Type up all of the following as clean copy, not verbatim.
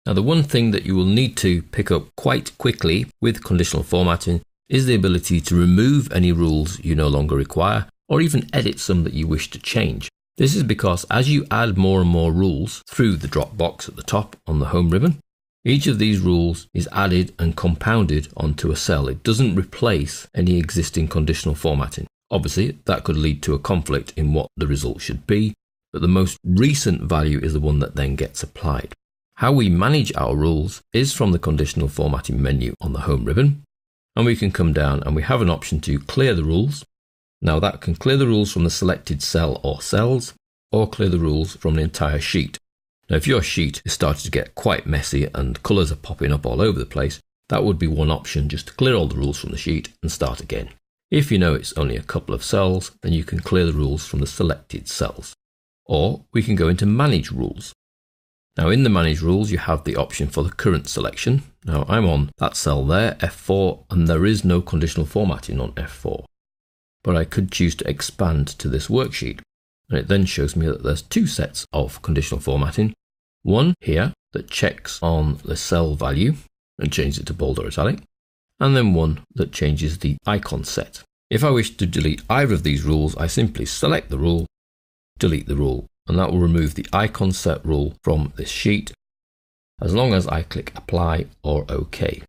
Now, the one thing that you will need to pick up quite quickly with conditional formatting is the ability to remove any rules you no longer require, or even edit some that you wish to change. This is because as you add more and more rules through the drop box at the top on the home ribbon, each of these rules is added and compounded onto a cell. It doesn't replace any existing conditional formatting. Obviously, that could lead to a conflict in what the result should be, but the most recent value is the one that then gets applied. How we manage our rules is from the conditional formatting menu on the home ribbon, and we can come down and we have an option to clear the rules. Now that can clear the rules from the selected cell or cells, or clear the rules from the entire sheet. Now if your sheet is starting to get quite messy and colours are popping up all over the place, that would be one option, just to clear all the rules from the sheet and start again. If you know it's only a couple of cells, then you can clear the rules from the selected cells. Or we can go into Manage Rules. Now in the Manage Rules you have the option for the current selection. Now I'm on that cell there, F4, and there is no conditional formatting on F4. But I could choose to expand to this worksheet. And it then shows me that there's two sets of conditional formatting. One here that checks on the cell value and changes it to bold or italic, and then one that changes the icon set. If I wish to delete either of these rules, I simply select the rule, delete the rule, and that will remove the icon set rule from this sheet, as long as I click Apply or OK.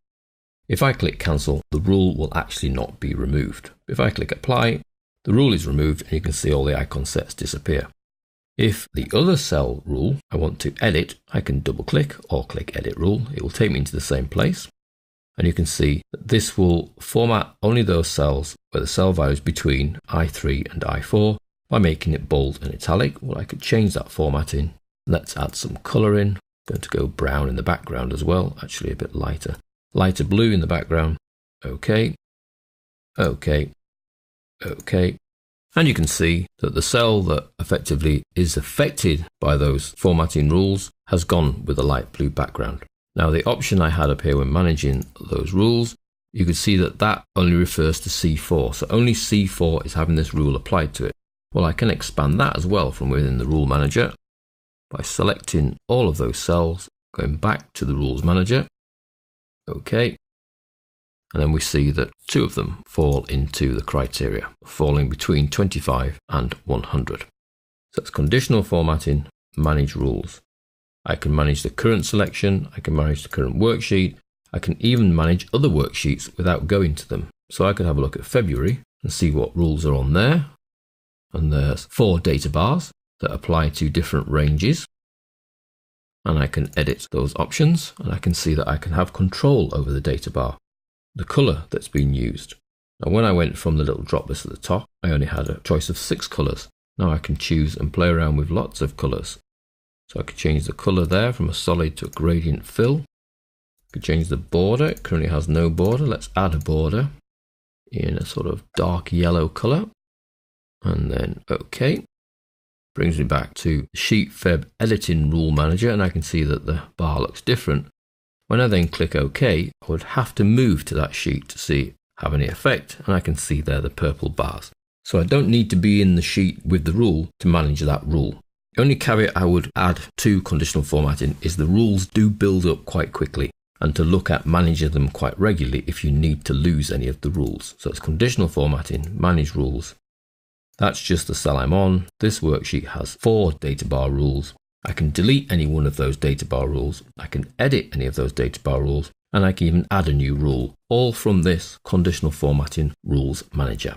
If I click Cancel, the rule will actually not be removed. If I click Apply, the rule is removed and you can see all the icon sets disappear. If the other cell rule I want to edit, I can double click or click Edit Rule. It will take me into the same place. And you can see that this will format only those cells where the cell value is between I3 and I4 by making it bold and italic. Well, I could change that formatting. Let's add some colour in. I'm going to go brown in the background as well, actually a bit lighter. Lighter blue in the background. OK. OK. OK. And you can see that the cell that effectively is affected by those formatting rules has gone with a light blue background. Now the option I had up here when managing those rules, you could see that that only refers to C4. So only C4 is having this rule applied to it. Well, I can expand that as well from within the Rule Manager by selecting all of those cells, going back to the Rules Manager. OK. And then we see that two of them fall into the criteria, falling between 25 and 100. So that's conditional formatting, manage rules. I can manage the current selection, I can manage the current worksheet, I can even manage other worksheets without going to them. So I could have a look at February and see what rules are on there. And there's 4 data bars that apply to different ranges. And I can edit those options and I can see that I can have control over the data bar, the colour that's been used. Now when I went from the little drop list at the top, I only had a choice of 6 colours. Now I can choose and play around with lots of colours. So I could change the colour there from a solid to a gradient fill. I could change the border, it currently has no border. Let's add a border in a sort of dark yellow colour. And then OK. Brings me back to the Sheet Feb Editing Rule Manager and I can see that the bar looks different. When I then click OK, I would have to move to that sheet to see have any effect, and I can see there the purple bars. So I don't need to be in the sheet with the rule to manage that rule. The only caveat I would add to conditional formatting is the rules do build up quite quickly, and to look at managing them quite regularly if you need to lose any of the rules. So it's conditional formatting, manage rules. That's just the cell I'm on. This worksheet has 4 data bar rules. I can delete any one of those data bar rules. I can edit any of those data bar rules, and I can even add a new rule, all from this conditional formatting rules manager.